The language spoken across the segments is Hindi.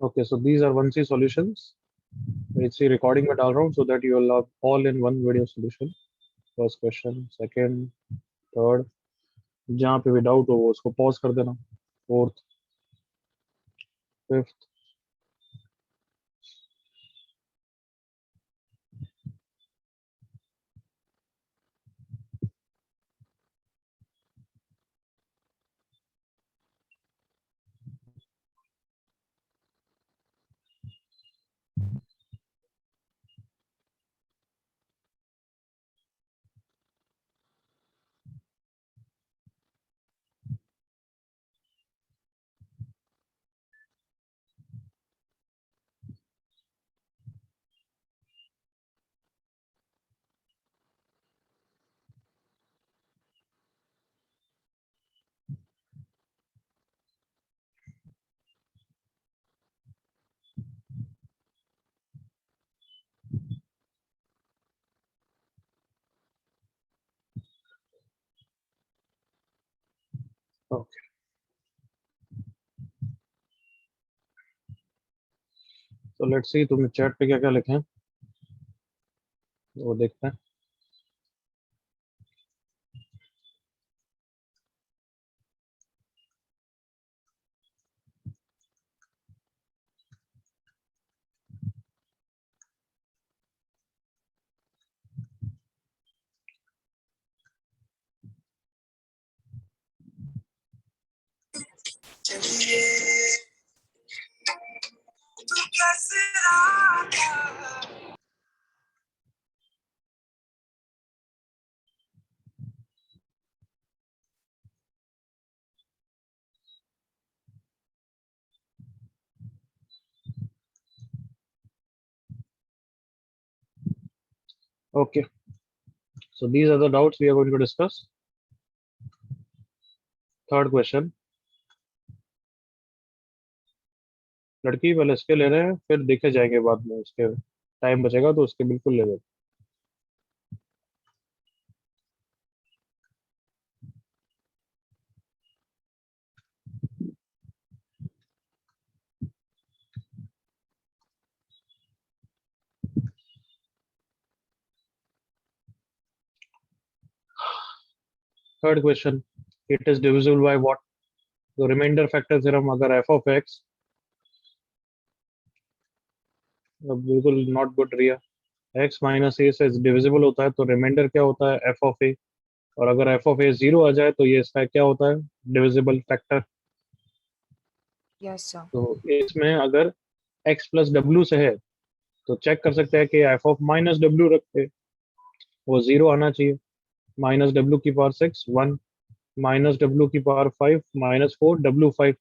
Okay, so these are 1C solutions. इसी recording में डाल रहा हूँ so that you will have all in one video solution. First question, second, third. जहाँ पे भी डाउट हो वो उसको पॉज कर देना. Fourth, fifth. Okay. So let's see तुमने चैट पे क्या क्या लिखे हैं वो देखते हैं. Okay. So these are the doubts we are going to discuss. Third question. लड़की पहले इसके ले रहे हैं फिर देखे जाएंगे बाद में उसके टाइम बचेगा तो उसके बिल्कुल ले लेंगे. Third question. It is divisible by what? तो रिमाइंडर फैक्टर थ्योरम अगर f of x बिल्कुल not good Riya x minus A से डिविजिबल होता है तो रिमाइंडर क्या होता है f of a. और अगर f of a 0 आ जाए तो ये इसका क्या होता है डिविजिबल फैक्टर. Yes sir. तो इसमें अगर x प्लस डब्ल्यू से है तो चेक कर सकते हैं कि f of माइनस डब्ल्यू रखते वो 0 आना चाहिए. माइनस डब्ल्यू की पावर 6 1 माइनस डब्ल्यू की पावर 5 माइनस 4 डब्ल्यू 5.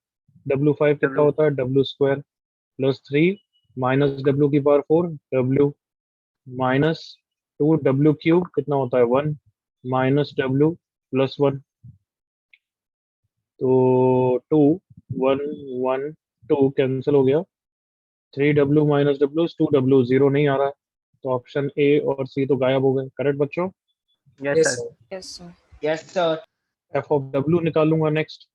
डब्ल्यू 5 कितना होता है W square plus 3 minus W की power 4 W minus 2 W cube कितना होता है 1 माइनस डब्ल्यू प्लस 1. तो 2 1 1 2 कैंसिल हो गया. 3 डब्ल्यू माइनस डब्ल्यू 2 डब्ल्यू 0 नहीं आ रहा है तो ऑप्शन ए और सी तो गायब हो गए. करेक्ट बच्चों? Yes sir. Yes sir. Yes sir. F of W निकालूंगा नेक्स्ट.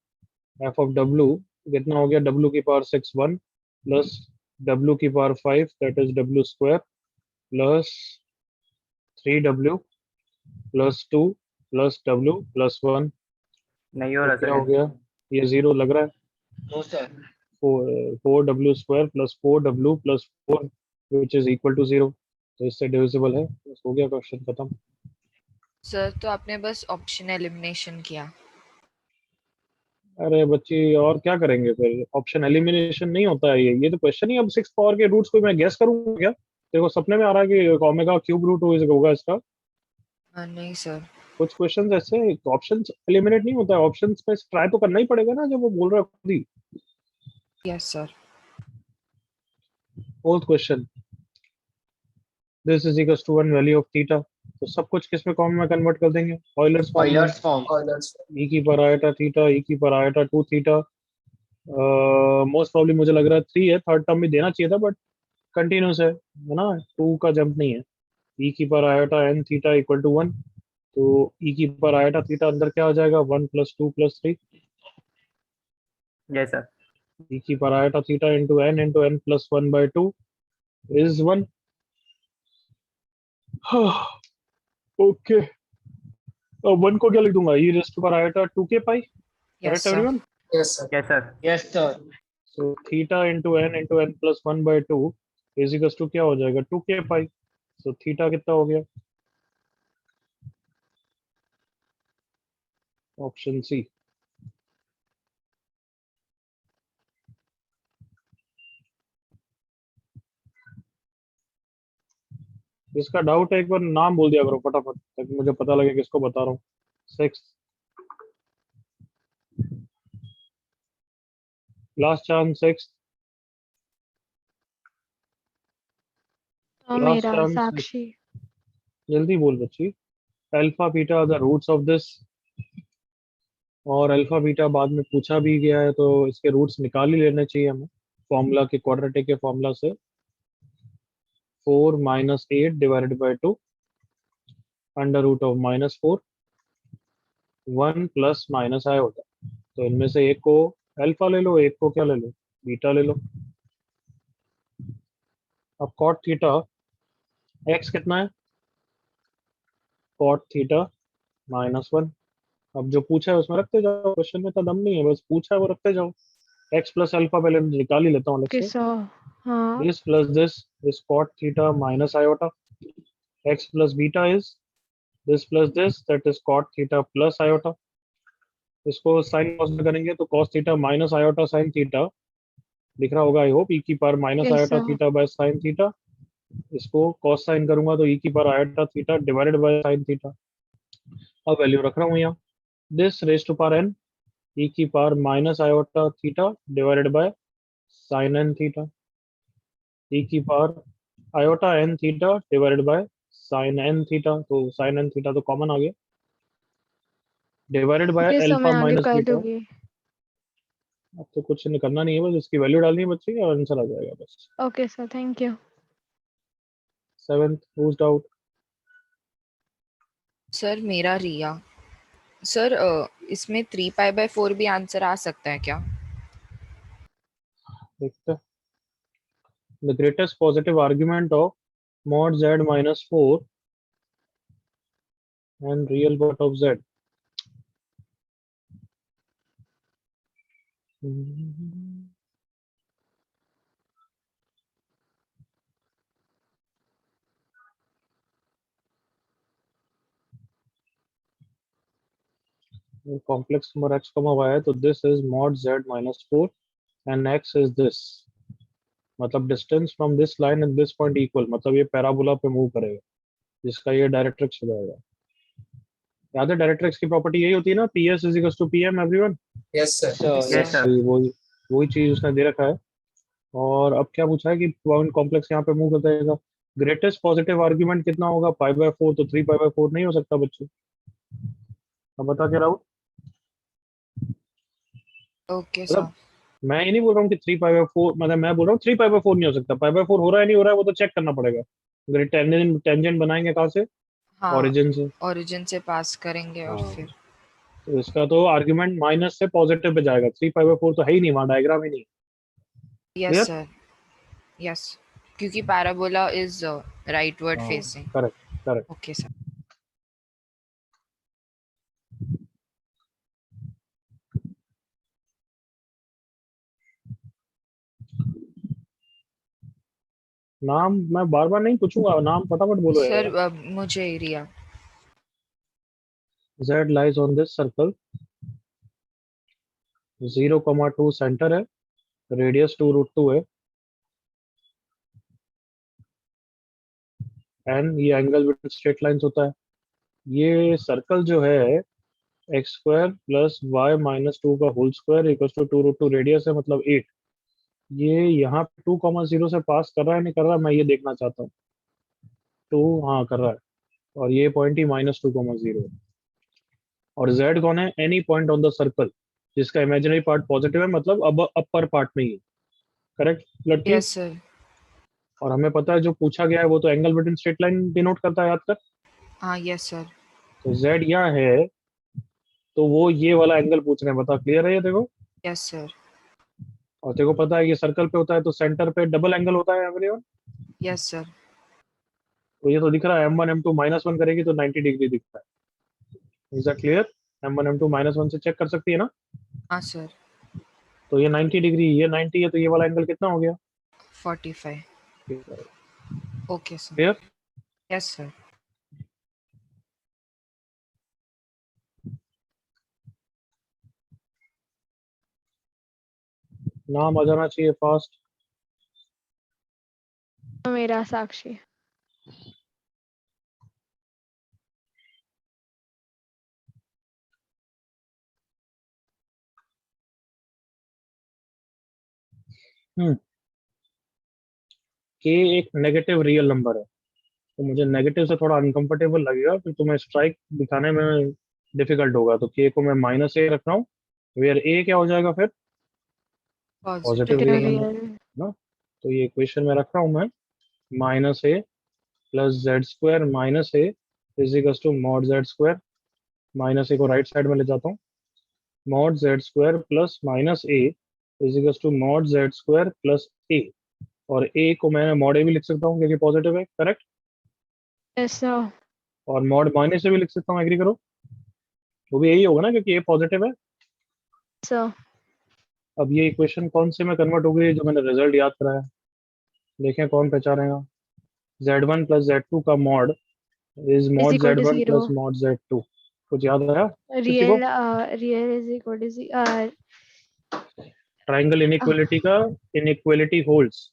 एफ ऑफ डब्ल्यू कितना हो गया डब्ल्यू की पावर 6 1 प्लस डब्ल्यू की power 5 that is W square plus 3 W plus 2 plus W plus 1. नहीं हो रहा क्या हो सर. गया ये 0 लग रहा है. No sir. 4 W square plus 4 W plus 4 which is equal to 0 तो इससे डिविजिबल है. बस हो गया क्वेश्चन खत्म. सर तो आपने बस ऑप्शन एलिमिनेशन किया. अरे बच्ची और क्या करेंगे फिर. ऑप्शन एलिमिनेशन नहीं होता है ये तो क्वेश्चन ही. अब 6 पावर के रूट्स को मैं गेस करूंगा क्या? देखो सपने में आ रहा है कि ओमेगा क्यूब रूट होगा इसका. नहीं सर. कुछ क्वेश्चंस ऐसे ऑप्शन एलिमिनेट नहीं होता है. ऑप्शंस पे ट्राई तो करना ही पड़ेगा ना जब वो बोल रहा है खुद ही. Yes sir. Fourth question. This is equals to 1 value of theta. तो सब कुछ किस में कॉमन में कन्वर्ट कर देंगे ऑयलर्स फॉर्म में. Euler's form. e की पावर आयोटा थीटा e की power iota 2 theta. Most probably मुझे लग रहा है 3 है. थर्ड टर्म भी देना चाहिए था बट कंटिन्यूस है ना. 2 का जंप नहीं है. e की power iota n theta equal to 1. तो e की पावर आयोटा थीटा अंदर क्या आ जाएगा 1 plus 2 plus 3. Yes sir. e की power iota theta into n plus 1/2 is 1. Okay, अब 1 को क्या लिख दूंगा, e raised to power iota 2k pi. Yes, Correct sir. everyone? Yes, sir. Yes, sir. Yes, sir. So theta into n plus 1/2 is equals to क्या हो जाएगा 2k pi. So theta कितना हो गया, ऑप्शन सी. इसका डाउट है एक बार नाम बोल दिया करो फटाफट ताकि मुझे पता लगे किसको बता रहा हूँ. 6, लास्ट चांस 6, तो लास्ट मेरा चांस. साक्षी। जल्दी बोल बच्ची. Alpha beta are the roots of this, और अल्फा बीटा बाद में पूछा भी गया है तो इसके रूट्स निकाल ही लेने चाहिए हमें फॉर्मूला के, क्वाड्रेटिक के फॉर्मूला से. 4 - 8 divided by 2 under root of -4 1 plus minus iota. तो इनमें से एक को अल्फा ले लो, एक को क्या ले लो, बीटा ले लो. अब कॉट थीटा एक्स कितना है, कॉट थीटा -1. अब जो पूछा है उसमें रखते जाओ, क्वेश्चन में तो दम नहीं है, बस पूछा है वो रखते जाओ. एक्स प्लस अल्फा पहले निकाल ही लेता हूँ अलग ओके से. सर। हाँ this plus this is cot theta minus iota. X plus beta is this plus this, that is cot theta plus iota. इसको साइन कॉस में करेंगे तो cos theta minus iota sine theta दिख रहा होगा आई होप, ई की power minus Yes, iota sir. Theta by sine theta. इसको कॉस साइन करूंगा तो ई की power iota theta divided by sine theta. अब वैल्यू रख रहा हूँ यहाँ, this raise to power N E की power minus iota theta divided by sine N theta. E की power iota N theta divided by sine N theta. तो साइन एन थीटा तो कॉमन आ गया, डिवाइडेड बाय ओके सर, मैं अल्फा आगे माइनस कर बीटा. दूंगी। अब तो कुछ करना नहीं है, बस इसकी वैल्यू डालनी है बच्चे और आंसर आ जाएगा बस. Okay sir, thank you. 7th who's doubt? Sir मेरा रिया. सर इसमें 3π/4 भी आंसर आ सकता है क्या? देखते हैं. The greatest positive argument of mod z minus 4 and real part of z. Complex number x comma y है तो this is mod z minus 4 and x is this. मतलब distance from this line and this point equal, मतलब ये पैराबोला पे मूव करेगा जिसका ये डायरेक्ट्रिक्स हो जाएगा. याद है डायरेक्ट्रिक्स की प्रॉपर्टी यही होती है ना, PS is equal to PM everyone. Yes, sir. So, Yes, yes, sir. sir. वही वही चीज उसने दे रखा है. और अब क्या पूछा है कि पॉइंट कॉम्प्लेक्स यहाँ पे मूव करता है. ग्रेटेस्ट पॉजिटिव आर्ग्यूमेंट कितना होगा, π/4. तो 3π/4 नहीं हो सकता बच्चे. अब बता के राहुल. Okay sir. मतलब मैं ये नहीं बोल रहा हूँ कि 3π/4, मतलब मैं बोल रहा हूँ 3π/4 नहीं हो सकता. π/4 हो रहा है नहीं हो रहा है वो तो चेक करना पड़ेगा. ग्रेट टेंजेंट टेंजेंट बनाएंगे कहाँ से, हाँ, ओरिजिन से. ओरिजिन से पास करेंगे और हाँ. फिर तो इसका तो आर्ग्यूमेंट माइनस से पॉजिटिव पे जाएगा. 3π/4 तो है ही नहीं, वहाँ डायग्राम ही नहीं. Yes Clear? सर. यस, क्योंकि parabola is rightward facing. Correct correct. Okay sir. नाम मैं बार बार नहीं पूछूंगा, नाम फटाफट बोलो सर यार. मुझे रिया. Z lies on this circle. 0,2 centre है, रेडियस 2√2 है, एंड ये एंगल विद स्ट्रेट लाइंस होता है. ये सर्कल जो है x² प्लस y माइनस 2 का whole square equal to 2√2 radius है, मतलब 8. ये यहाँ पे 2,0 से पास कर रहा है नहीं कर रहा, मैं ये देखना चाहता हूँ. 2, हाँ कर रहा है. और ये पॉइंट ही -2,0 है. और z कौन है, any point on the circle जिसका इमेजिनरी पार्ट पॉजिटिव है, मतलब अब अपर पार्ट में ही है. करेक्ट लड़की. Yes sir. और हमें पता है जो पूछा गया है वो तो angle between straight line denote करता है, याद कर. हाँ यस सर. तो z यहाँ है तो वो ये वाला एंगल पूछ रहे हैं, बता. क्लियर है ये देखो. Yes sir. और तेरे को पता है ये सर्कल पे होता है तो सेंटर पे डबल एंगल होता है एवरीवन। Yes sir. तो ये तो दिख रहा है M1 M2 -1 करेगी तो 90 डिग्री दिखता है। Is that clear? M1 M2 -1 से चेक कर सकती है ना। हाँ सर। तो ये 90 डिग्री, ये 90 है, तो ये वाला एंगल कितना हो गया? 45। Okay sir. Clear? Yes sir. नाम आ जाना चाहिए फास्ट। मेरा साक्षी। हम्म के एक नेगेटिव रियल नंबर है, तो मुझे नेगेटिव से थोड़ा अनकंफर्टेबल लगेगा, फिर तुम्हें स्ट्राइक दिखाने में डिफिकल्ट होगा, तो के को मैं -a रख रहा हूँ। वेयर ए क्या हो जाएगा फिर? Positive positive real real. Number ना। तो ये इक्वेशन में रख रहा हूँ मैं, -a plus Z square minus A is equal to mod Z square. -a को राइट साइड में ले जाता हूँ, mod Z square plus minus A is equal to mod Z square plus A. और ए को मैं मॉड ए भी लिख सकता हूँ क्योंकि पॉजिटिव है, करेक्ट। Yes sir. और मॉड माइनस से भी लिख सकता हूँ, एग्री करो। वो भी यही होगा ना क्योंकि ए पॉजिटिव है। सर अब ये इक्वेशन कौन से में कन्वर्ट हो गई है जो मैंने रिजल्ट याद कराया? देखें कौन पहचानेगा। Z1 प्लस Z2 का mod is is mod equal to Z1 zero. Plus mod Z2। कुछ याद आया किसी को? Real real is equal to triangle inequality का inequality holds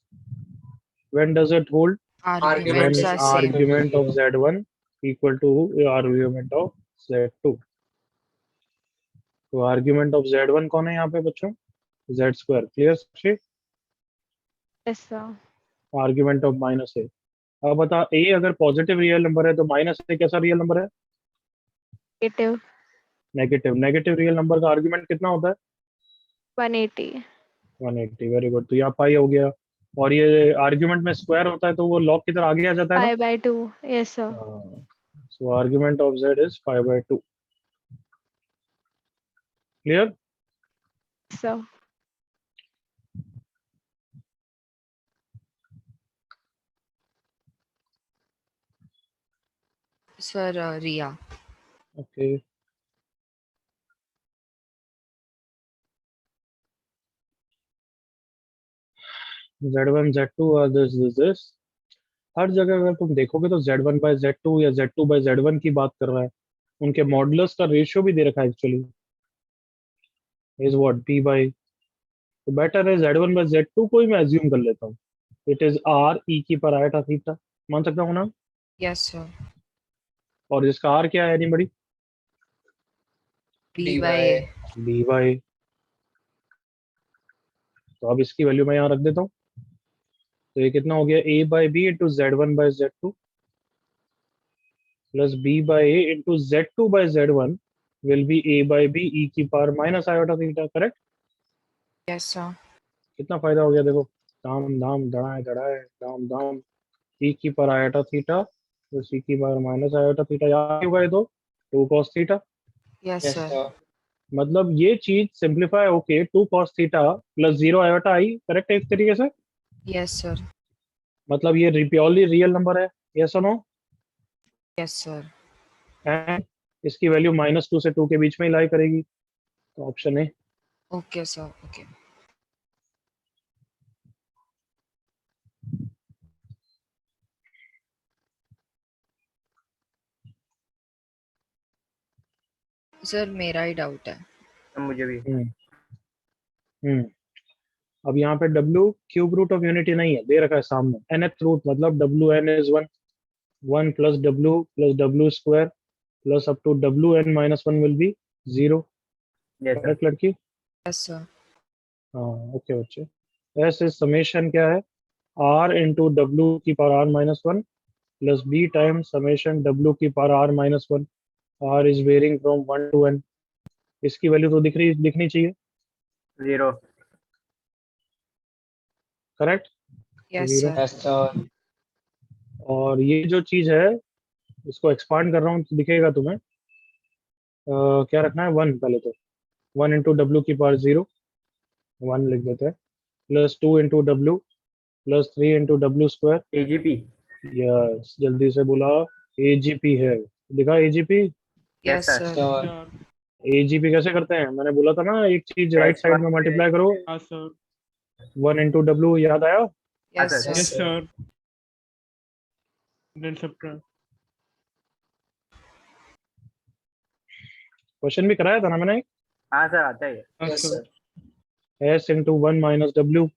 when does it hold? Argument when arguments is are equal same. to argument of zero. Z1 equal to argument of Z2। तो argument of Z1 कौन है यहाँ पे बच्चों? Z square. Clear? Yes sir. Argument of minus A. अब बता, ए अगर पॉजिटिव रियल नंबर है तो माइनस ए कैसा रियल नंबर है? Negative. Negative. Negative real number का आर्ग्यूमेंट कितना होता है? 180। 180। Very good. तो यहाँ पाई हो गया, और ये आर्ग्यूमेंट में स्क्वायर होता है तो वो लॉग की तरह आगे आ जाता है ना। 5/2। Yes sir. So argument of z is 5/2। Clear? Sir sir Riya. Okay. Z1 Z2 और दिस हर जगह अगर तुम देखोगे तो Z1/Z2 या Z2/Z1 की बात कर रहा है। उनके मॉडुलस का रेशियो भी दे रखा है एक्चुअली, इज व्हाट P/, तो बेटर है Z1/Z2 को ही मैं अज्यूम कर लेता हूँ। इट इज R e की पर आयटा थीटा, मान सकता हूँ ना। Yes sir. और जिसका R क्या है एनीबॉडी? बी बाय ए। B/, तो अब इसकी वैल्यू मैं यहाँ रख देता हूँ। तो ये कितना हो गया? A/B into Z1/Z2 plus B/A into Z2/Z1 will be A/B e की power minus iota theta, correct. Yes sir. कितना फायदा हो गया देखो, दाम दाम दड़ाए दड़ाए दाम दाम। e की power iota theta plus e की पावर माइनस आयोटा थीटा, याद होगा ये तो 2 cos theta. Yes Yes, sir. sir. मतलब ये चीज सिंप्लीफाई होके 2 cos थीटा प्लस 0 आयोटा आई, करेक्ट है एक तरीके से। Yes sir. मतलब ये प्योरली रियल नंबर है, यस और नो। Yes sir. एंड इसकी वैल्यू -2 से 2 के बीच में ही लाई करेगी, तो ऑप्शन है। Okay sir. ओके सर, मेरा ही डाउट है। मुझे भी। हम्म हम्म अब यहाँ पे W cube root of unity नहीं है, दे रखा है सामने nth रूट, मतलब WN is 1, 1 plus W square plus up to WN-1 will be 0, Yes, sir. Correct लड़की? Yes sir. हाँ ओके बच्चे। एस इज समेशन क्या है? R इंटू डब्ल्यू की power R-1 plus B time summation W की power R-1। R is varying from 1 to n। इसकी वैल्यू तो दिखनी चाहिए, 0. Correct. Yes 0। Sir. Yes, sir. और ये जो चीज है इसको एक्सपांड कर रहा हूँ तो दिखेगा तुम्हें। क्या रखना है? 1 पहले तो, 1 इंटू डब्ल्यू की पावर 0, 1 लिख देते हैं plus 2 into W plus 3 into W square. AGP. Yes, जल्दी से बोला। एजीपी है, दिखा AGP. Yes sir. Sir sir AGP कैसे करते हैं, मैंने बोला था ना, एक चीज राइट साइड में मल्टीप्लाई करो, हाँ सर 1 इंटू डब्ल्यू, याद आया? Yes sir. Yes sir sir then subtract question भी कराया था ना मैंने। हाँ सर आता है। हाँ sir S into 1 minus W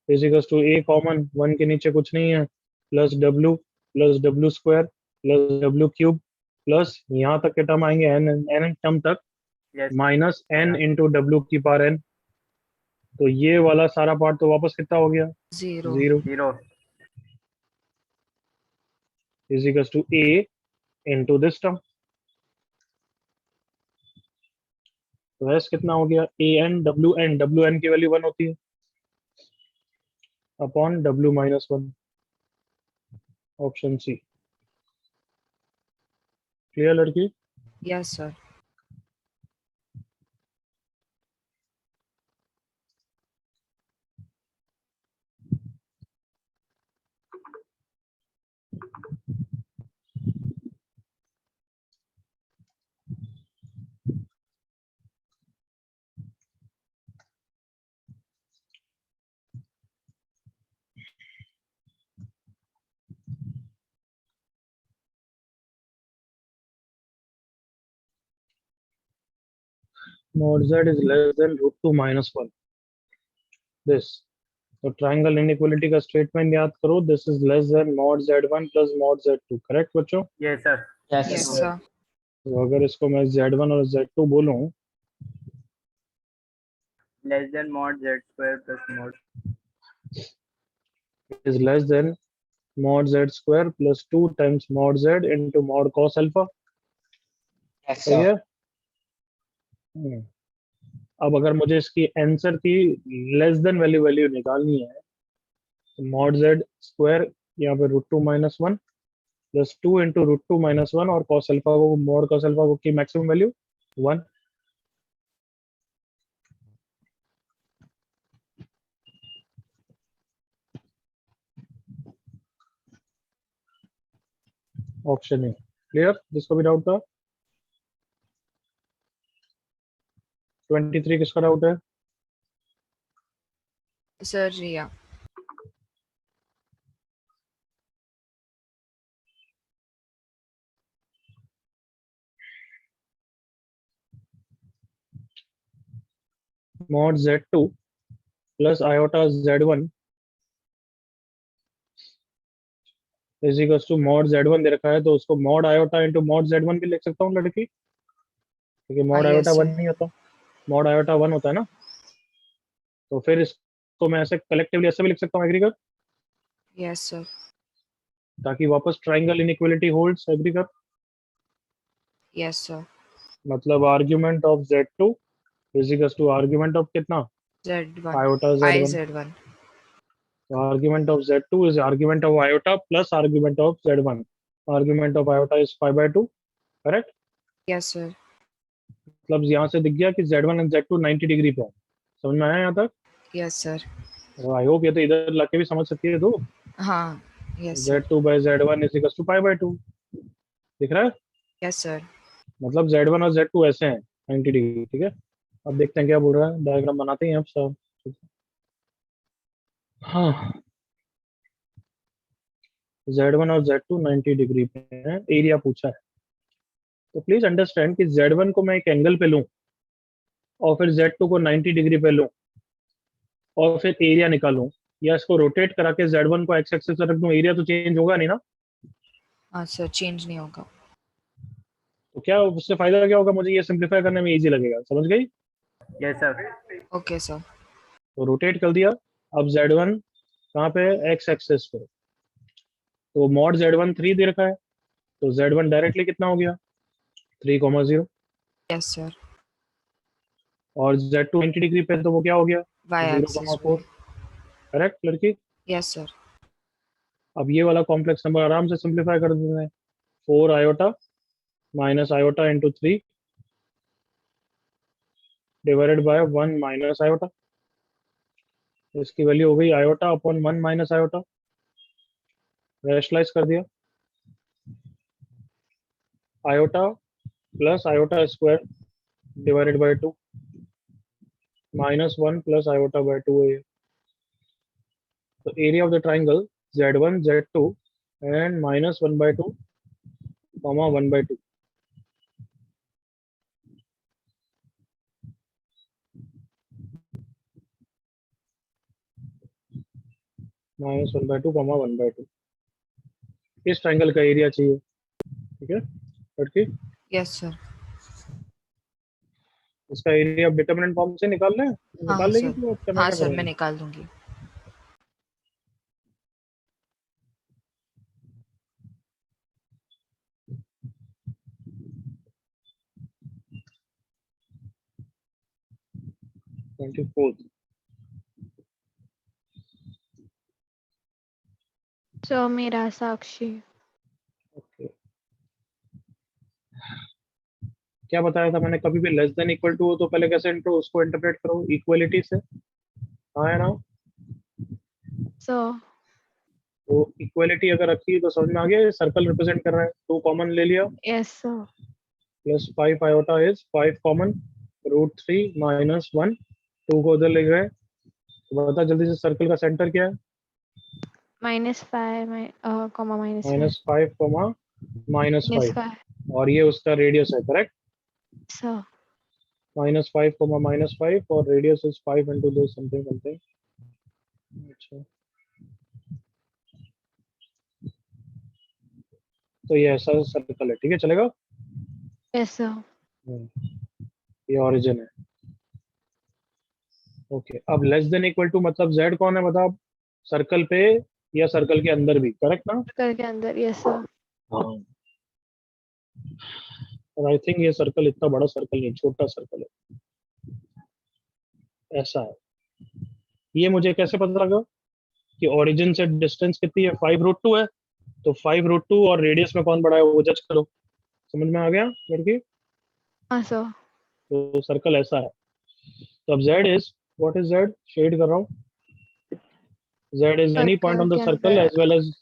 equals to a common, 1 के नीचे कुछ नहीं है, plus W square plus W cube plus यहाँ तक के टर्म आएंगे एन एन टर्म तक, yes minus N into W की पावर एन। तो ये वाला सारा पार्ट तो वापस कितना हो गया? 0 0 0 equals to A into this term. तो एस कितना हो गया? ए एन डब्ल्यू एन की वैल्यू 1 होती है upon W minus 1। Option C. Clear लड़की? Yes sir mod z is less than root 2 minus 1 this। तो ट्रायंगल इनइक्वालिटी का स्टेटमेंट याद करो, this is less than mod z1 plus mod z2। Correct बच्चों? Yes sir. यस सर तो अगर इसको मैं z1 और z2 बोलूं, less than mod Z square plus mod is less than mod z square plus 2 times mod z into mod cos alpha. सही है? हम्म। अब अगर मुझे इसकी आंसर की लेस देन वैल्यू वैल्यू निकालनी है, तो mod z स्क्वायर यहाँ पे root 2 minus 1 plus 2 into root 2 minus 1 और cos अल्फा को, mod cos अल्फा को की maximum value 1। Option A. Clear? जिसको भी डाउट था? 23 किसका डाउट है? Sir Riya mod z2 plus iota z1 is equals to mod z1 दे रखा है, तो उसको mod iota into mod z1 भी लिख सकता हूँ लड़की, क्योंकि mod हाँ, आयोटा yes, 1 नहीं होता, mod आयोटा 1 होता है ना। तो फिर इसको मैं ऐसे कलेक्टिवली ऐसे भी लिख सकता हूँ, एग्री कर, यस सर ताकि वापस ट्राइंगल इनइक्वालिटी होल्ड्स। एग्री कर? यस सर मतलब argument of z2 is equals to argument of कितना? Z1 iota I z1। Z1 तो argument of z2 is argument of iota plus argument of z1। Argument of iota is 5/2। Correct? Yes sir मतलब यहाँ से दिख गया कि z1 एंड z2 90 डिग्री पे है। समझ में आया यहाँ तक? यस सर आई होप ये तो इधर लाके भी समझ सकती है। तो हाँ yes sir z2 by z1 is equal to 5/2। दिख रहा है? यस सर मतलब z1 और z2 ऐसे हैं 90 डिग्री। ठीक है, अब देखते हैं क्या बोल रहा है, डायग्राम बनाते हैं अब सब। हाँ, z1 और z2 90 डिग्री पे हैं, एरिया पूछा है। तो प्लीज अंडरस्टैंड कि z1 को मैं एक एंगल पे लूं और फिर z2 को 90 डिग्री पे लूं और फिर एरिया निकालूं, या इसको रोटेट करा के z1 को x एक्सिस पे रख दूं, एरिया तो चेंज होगा नहीं ना। हाँ सर चेंज नहीं होगा तो क्या उससे फायदा क्या होगा? मुझे ये सिंप्लीफाई करने में इजी लगेगा। समझ गई? Yes sir. ओके सर तो रोटेट कर दिया। अब z1 कहाँ पे है? x एक्सिस पे। तो मॉड z1 3 दे रखा है, तो z1 डायरेक्टली कितना हो गया? 3,0। यस सर और z2 90 डिग्री पे, तो वो क्या हो गया? Y axis 0,4। करेक्ट लड़की? यस सर अब ये वाला कॉम्प्लेक्स नंबर आराम से सिंप्लीफाई कर देते हैं। 4 iota minus iota into 3 divided by 1 minus iota. इसकी वैल्यू हो गई iota upon 1 minus iota, rationalise कर दिया, iota plus iota square divided by 2 minus 1 plus iota by 2 है। तो area of the triangle Z1 Z2 and minus 1 by 2 comma 1 by 2। Minus 1 by 2 comma 1 by 2, इस ट्राइंगल का एरिया चाहिए। ठीक है लड़की, यस सर। इसका एरिया अब डिटरमिनेंट फॉर्म से निकाल लें, हाँ निकाल लेगी सर, तो अब क्या हाँ क्या सर मैं करेंगे। निकाल दूंगी। Twenty fourth. Samira Sakshi. Okay, क्या बताया था मैंने, कभी भी लेस देन इक्वल टू हो तो पहले कैसे इंटो उसको इंटरप्रेट करो, इक्वलिटी से। हाँ है ना, सो तो इक्वलिटी अगर रखी है तो समझ में आ गया, ये सर्कल रिप्रेजेंट कर रहा है, 2 कॉमन ले लिया, yes sir. Plus 5 iota is 5 common, √3 minus 1, 2 को उधर ले गए। तो बता जल्दी से सर्कल का सेंटर क्या है, -5 कॉमा -5 -5 कॉमा -5, -5 और ये उसका रेडियस है, करेक्ट। सर। -5 कॉमा -5 और रेडियस इज 5 इंटू दो समथिंग समथिंग। अच्छा, तो ये ऐसा सर्कल है, ठीक है चलेगा। Yes sir. ये ओरिजिन है। ओके, अब लेस देन इक्वल टू मतलब z कौन है बता, सर्कल पे या सर्कल के अंदर भी, करेक्ट ना। सर्कल के अंदर यस सर। हाँ, और आई थिंक ये सर्कल इतना बड़ा सर्कल नहीं, छोटा सर्कल है, ऐसा है। ये मुझे कैसे पता लगा कि ओरिजिन से डिस्टेंस कितनी है, 5√2 है, तो 5√2 और रेडियस में कौन बड़ा है वो जज करो। समझ में आ गया लड़की, हाँ सर। तो सर्कल ऐसा है। तो अब z इज, व्हाट इज z, शेड कर रहा हूँ, z is any point circle on the के सर्कल अंदर as well as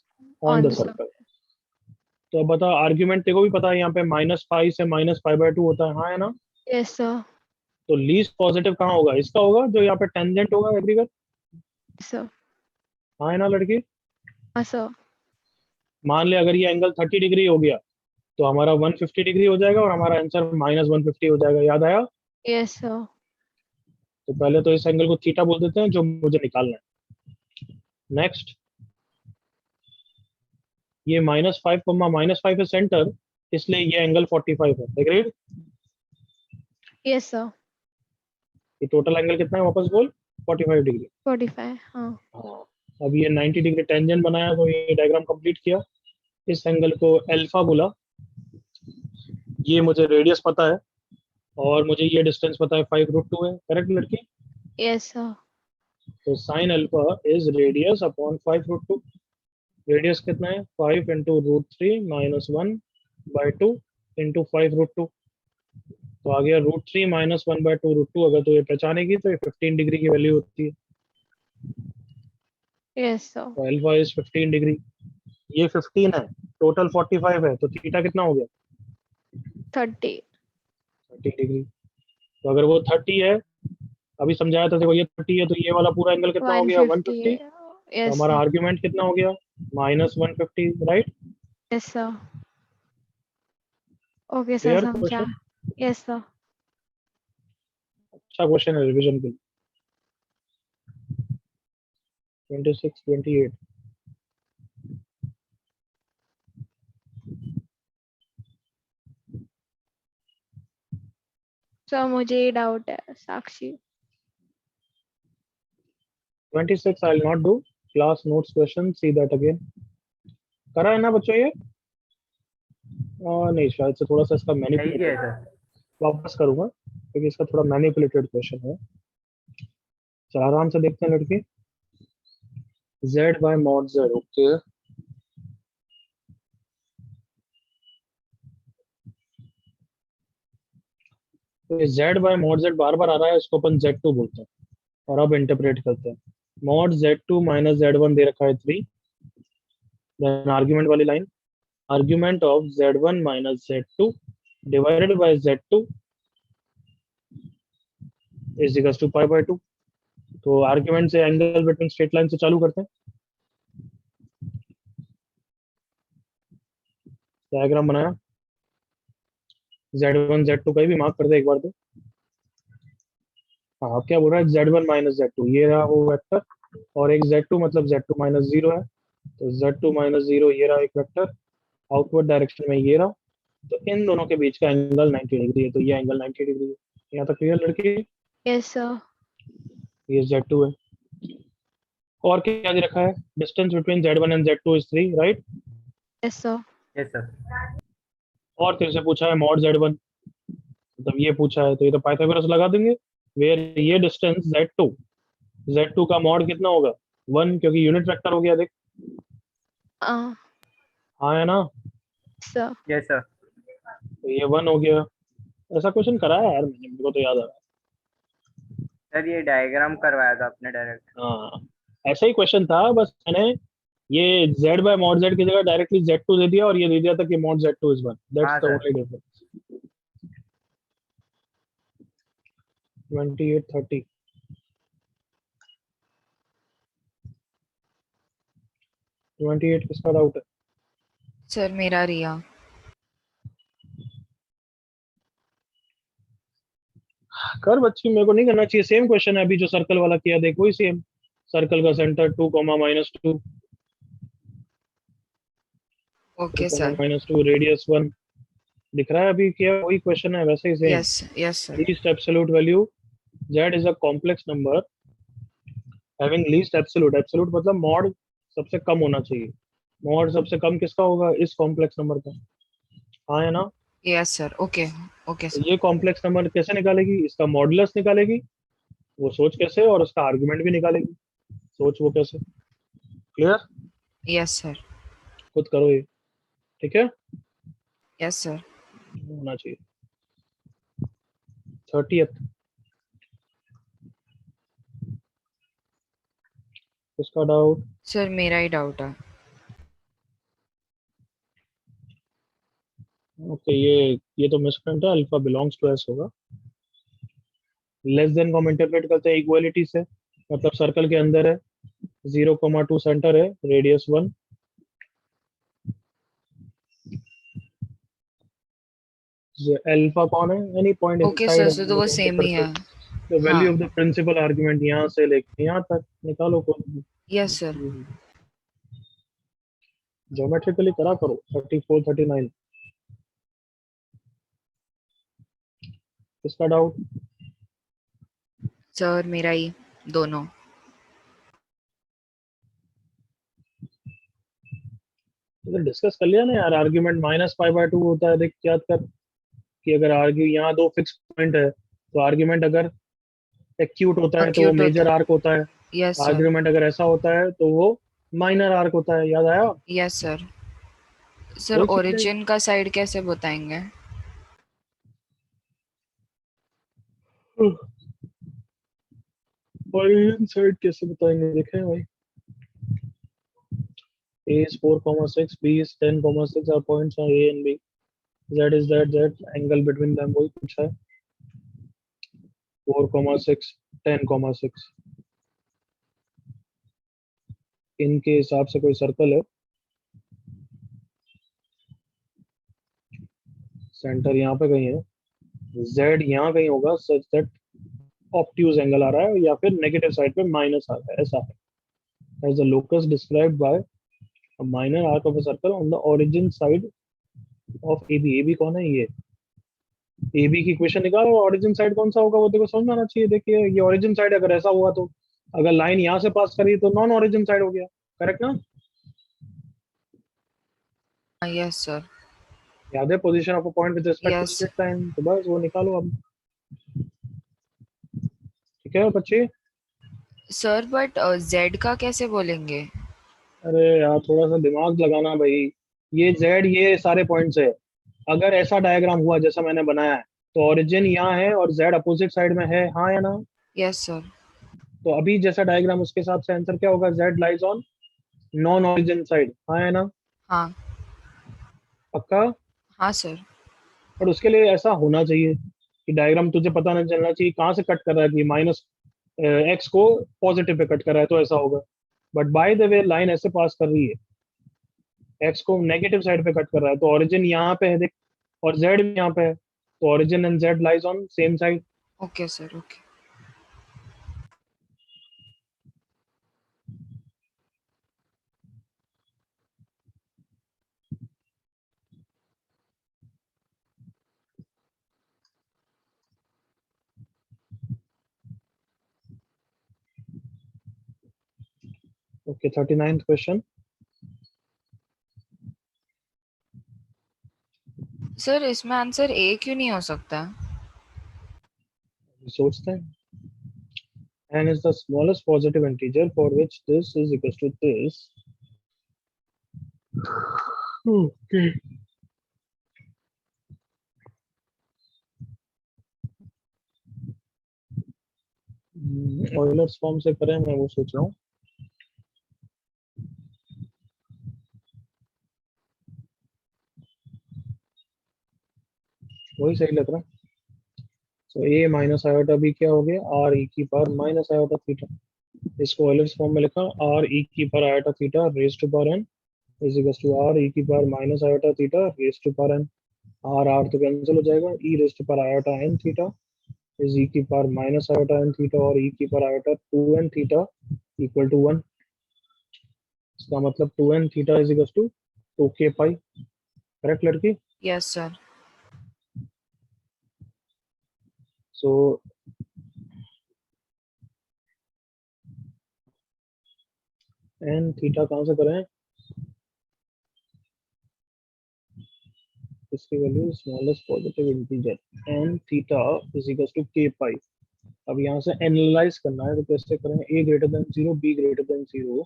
on on the the circle. तो अब बता, आर्ग्यूमेंट तेरे को भी पता है, यहाँ पे -5 से -5/2 होता है, हाँ है ना। Yes sir. तो लीस्ट पॉजिटिव कहाँ होगा, इसका होगा जो यहाँ पे टेंजेंट होगा, एग्री कर। सर। हाँ है ना लड़की। हाँ सर। मान ले अगर ये एंगल 30 डिग्री हो गया तो हमारा 150 डिग्री हो जाएगा और हमारा आंसर -150 हो जाएगा, याद आया। Yes sir. तो पहले तो इस एंगल को थीटा बोल देते हैं जो मुझे निकालना है। नेक्स्ट, ये -5 -5 है सेंटर, इसलिए ये एंगल 45 है, एग्रीड। Yes sir. ये टोटल एंगल कितना है वापस बोल, 45 डिग्री। 45 हाँ। हाँ, अब ये 90 डिग्री टेंजेंट बनाया तो ये डायग्राम कंप्लीट किया, इस एंगल को अल्फा बोला, ये मुझे रेडियस पता है और मुझे ये डिस्टेंस पता है 5√2 है, करेक्ट लड़की। Yes sir. तो sine alpha is radius upon 5√2, radius कितना है 5 इंटू √3 माइनस 1/2 इंटू 5√2, तो आ गया √3 माइनस 1/2 √2। अगर तो ये पहचानेगी तो ये 15 डिग्री की वैल्यू होती है, यस सर। तो अल्फा इज 15 डिग्री, ये 15 है, टोटल 45 है, तो थीटा कितना हो गया 30। 30 डिग्री। तो अगर वो 30 है, अभी समझाया था देखो, ये 30 है तो ये वाला पूरा एंगल कितना हो गया 150 है। 150। तो यस हमारा सर। आर्ग्यूमेंट कितना हो गया -150, right. Yes sir. Okay sir clear समझा। Question, yes sir. अच्छा क्वेश्चन है रिवीजन के लिए। 26 28। सर मुझे ये डाउट है Sakshi. 26 I will not do, class notes question, see that again. करा है ना बच्चों ये, नहीं शायद से थोड़ा सा इसका यही है मैनिपुलेटेड, सर। वापस करूंगा क्योंकि इसका थोड़ा मैनिपुलेटेड क्वेश्चन है। चल आराम से देखते हैं लड़के, z bye mod z, okay. तो ये z बाय मॉड z बार बार आ रहा है, इसको अपन z2 बोलते हैं और अब इंटरप्रेट करते हैं। मॉड z2 माइनस z1 दे रखा है 3, देन आर्ग्यूमेंट वाली line, argument of z1 minus z2 divided by z2 is equals to pi by 2। तो आर्ग्यूमेंट से एंगल बिटवीन स्ट्रेट लाइन से चालू करते हैं। डायग्राम बनाया, z1 z2 का भी मार्क कर दे एक बार तो। हाँ, अब क्या बोल रहा है, z1 माइनस z2 ये रहा वो वेक्टर, और एक z2 मतलब z2 माइनस 0 है, तो z2 माइनस 0 ये रहा एक वेक्टर, आउटवर्ड डायरेक्शन में ये रहा, तो इन दोनों के बीच का एंगल 90 डिग्री है, तो ये एंगल 90 डिग्री है। यहाँ तक क्लियर लड़की? Yes, sir. ये z2 है। और क्या दे रखा है, distance between z1 and z2 is 3, right? Yes, sir. Yes sir. और तेरे से पूछा है मॉड z1, मतलब ये पूछा है, तो ये तो पाइथागोरस लगा देंगे, वेयर ये डिस्टेंस z2 का मॉड कितना होगा 1, क्योंकि यूनिट वेक्टर हो गया, देख। हाँ है ना, Sir. Yes sir. तो ये 1 हो गया। ऐसा क्वेश्चन कराया यार मैंने, मेरे को तो याद आ रहा सर ये डायग्राम करवाया था आपने डायरेक्ट। है। हाँ, ऐसा ही क्वेश्चन था, बस मैंने ये z बाय मॉड z की जगह डायरेक्टली z2 दे दिया, और ये दे दिया था कि मॉड z2 इज 1, दैट्स हाँ द सर। Only difference. 2830 28 किसका डाउट है? सर मेरा रिया। कर बच्ची, मेरे को नहीं करना चाहिए। सेम क्वेश्चन है अभी जो सर्कल वाला किया, देखो ही सेम। सर्कल का centre 2 minus 2, okay sir. Minus 2, radius 1 दिख रहा है अभी, क्या वही क्वेश्चन है, वैसे ही same. Yes yes sir. Least absolute value, z is a complex number having least absolute, absolute मतलब मॉड सबसे कम होना चाहिए। मॉड सबसे कम किसका होगा, इस कॉम्प्लेक्स नंबर का। हाँ है ना? Yes sir. ओके ओके तो सर। ये कॉम्प्लेक्स नंबर कैसे निकालेगी, इसका मॉडुलस निकालेगी, वो सोच कैसे, और उसका आर्गुमेंट भी निकालेगी, सोच वो कैसे। क्लियर? Yes sir. खुद करो ये, ठीक है, यस सर। होना चाहिए। 30th उसका डाउट? सर मेरा ही डाउट है। ओके, ये तो मिसप्रिंट है, अल्फा बिलोंग्स टू एस होगा। लेस देन को हम इंटरप्रेट करते हैं इक्वालिटी से, मतलब सर्कल के अंदर है, 0,2 सेंटर है, रेडियस 1, अल्फा कौन है, any point okay inside sir, है, सो तो वो सेम ही है। द वैल्यू हाँ। ऑफ द प्रिंसिपल आर्गुमेंट यहाँ से लेके यहाँ तक निकालो कोई। Yes sir. ज्योमेट्रिकली करा करो। 34 39 किसका डाउट? सर मेरा ही, दोनों। तो डिस्कस कर लिया ना यार, आर्ग्यूमेंट माइनस पाई बाय 2 होता है, देख याद कर कि अगर आर्ग्यू यहाँ दो फिक्स पॉइंट है, तो आर्ग्यूमेंट अगर एक्यूट होता है तो वो अक्यूट होता मेजर है। आर्क होता है, यस सर। आर्ग्यूमेंट अगर ऐसा होता है तो वो माइनर आर्क होता है, याद आया? Yes sir. सर वही चीज है। ओरिजिन का साइड कैसे बताएंगे? ओरिजिन साइड कैसे बताएंगे, देखें भाई। A is 4,6, B is 10,6, our points are A and B. Z is that, Z angle between them वही पूछा है, 4,6, 10,6। इनके हिसाब से कोई सर्कल है, सेंटर यहाँ पे कहीं है, Z यहाँ कहीं होगा, सच दैट ऑब्ट्यूज एंगल आ रहा है, या फिर नेगेटिव साइड पे माइनस आ रहा है, ऐसा है। As a locus described by a minor arc of a circle on the origin side of AB। AB कौन है, ये AB की इक्वेशन निकालो, ओरिजिन साइड कौन सा होगा वो देखो, समझ में आना चाहिए। देखिए ये ओरिजिन साइड अगर ऐसा हुआ, तो अगर लाइन यहाँ से पास करी तो नॉन ओरिजिन साइड हो गया, करेक्ट ना? Yes sir. याद है position of a point with respect to yes straight line, तो बस वो निकालो अब। ठीक है बच्चे? सर, बट जेड का कैसे बोलेंगे? अरे यार थोड़ा सा दिमाग लगाना भाई, ये Z ये सारे पॉइंट्स है, अगर ऐसा डायग्राम हुआ जैसा मैंने बनाया है, तो ओरिजिन यहाँ है और Z अपोजिट साइड में है, हाँ या ना? Yes sir. तो अभी जैसा डायग्राम उसके हिसाब से आंसर क्या होगा, z lies on non origin side. हाँ है ना, हाँ पक्का। हाँ सर। पर उसके लिए ऐसा होना चाहिए कि डायग्राम तुझे पता नहीं चलना चाहिए कहाँ से कट कर रहा है, कि माइनस एक्स को पॉजिटिव पे कट कर रहा है तो ऐसा होगा। But by the way line ऐसे पास कर रही है, एक्स को नेगेटिव साइड पे कट कर रहा है, तो ओरिजिन यहाँ पे है देख, और जेड भी यहाँ पे है, तो origin and Z lies on same side. Okay sir okay. Okay, 39th question. Sir इसमें आंसर ए क्यों नहीं हो सकता? सोचते हैं। n is the smallest positive integer for which this is equal to this. Okay. Euler's form से करें, मैं वो सोच रहा हूँ। वही सही लग रहा है। तो a माइनस आयोटा b क्या हो गया, r e की पावर माइनस आयोटा थीटा। इसको ऑयलर्स फॉर्म में लिखा, r e की power iota theta raise to power n is equal to r e की power minus iota theta raise to power n। r r तो कैंसिल हो जाएगा, e raise to power iota n theta is e की power minus iota n theta, और e की power iota 2n theta equal to 1। इसका मतलब 2n theta is equal to 2k pi. Correct लड़की? Yes sir. So n theta कहाँ से करें, इसकी value smallest positive integer n theta is equal to k pi. अब यहाँ से एनालाइज करना है, तो कैसे करें, a greater than 0 b greater than 0,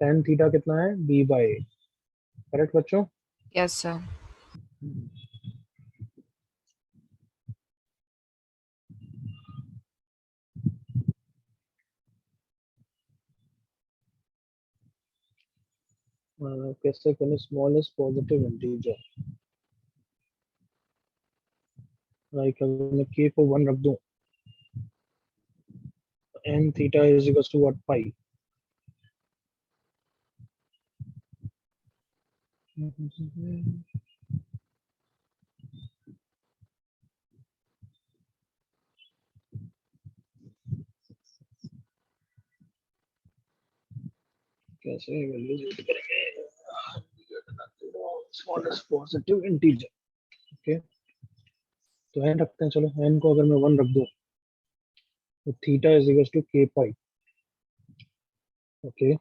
tan theta कितना है b बाई a। करेक्ट बच्चों? Yes sir. कैसे करें, स्मॉलेस्ट पॉजिटिव इंटीजर, लाइक अगर मैं k को 1 रख दूं, n theta is equal to what, pi. कैसे वैल्यूज यूज करेंगे, स्मॉलेस्ट पॉजिटिव इंटीजर। ओके, तो n रखते हैं, चलो n को अगर मैं 1 रख दूं, तो theta is equal to k pi. Okay,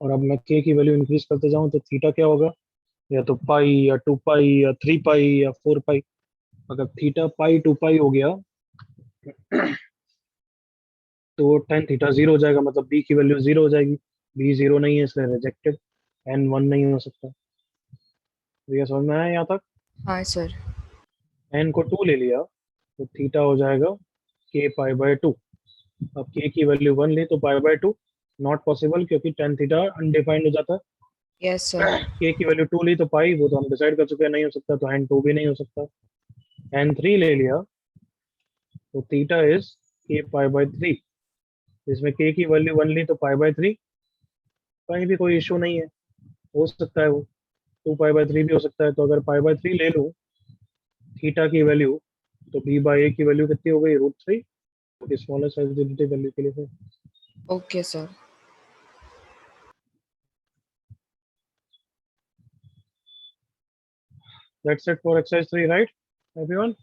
और अब मैं k की वैल्यू इंक्रीज करते जाऊं तो थीटा क्या होगा, या तो पाई या 2 पाई या 3 पाई या 4 पाई। अगर थीटा पाई 2 पाई हो गया तो tan थीटा 0 हो जाएगा, मतलब b की वैल्यू 0 हो जाएगी। b 0 नहीं है इसलिए रिजेक्टेड, n 1 नहीं हो सकता। तो ये समझ में आया यहाँ तक? हाँ सर। n को 2 ले लिया तो थीटा हो जाएगा k पाई बाय 2। अब k की वैल्यू 1 ली तो पाई बाय 2 नॉट पॉसिबल, क्योंकि tan थीटा अनडिफाइंड हो जाता यस सर। है। k की वैल्यू 2 ली तो पाई, वो तो हम डिसाइड कर चुके हैं नहीं हो सकता, तो n 2 भी नहीं हो सकता। n 3 ले लिया तो theta is k pi by 3। इसमें k की वैल्यू 1 ली तो पाई बाय 3, कहीं भी कोई इशू नहीं है, हो सकता है वो 2 पाई बाय 3 भी हो सकता है। तो अगर पाई बाय 3 ले लूँ थीटा की वैल्यू, तो b बाई a की वैल्यू कितनी हो गई, √3, स्मॉलेस्ट सेंसिटिविटी वैल्यू के लिए। Okay sir. That's it for exercise 3, right, everyone?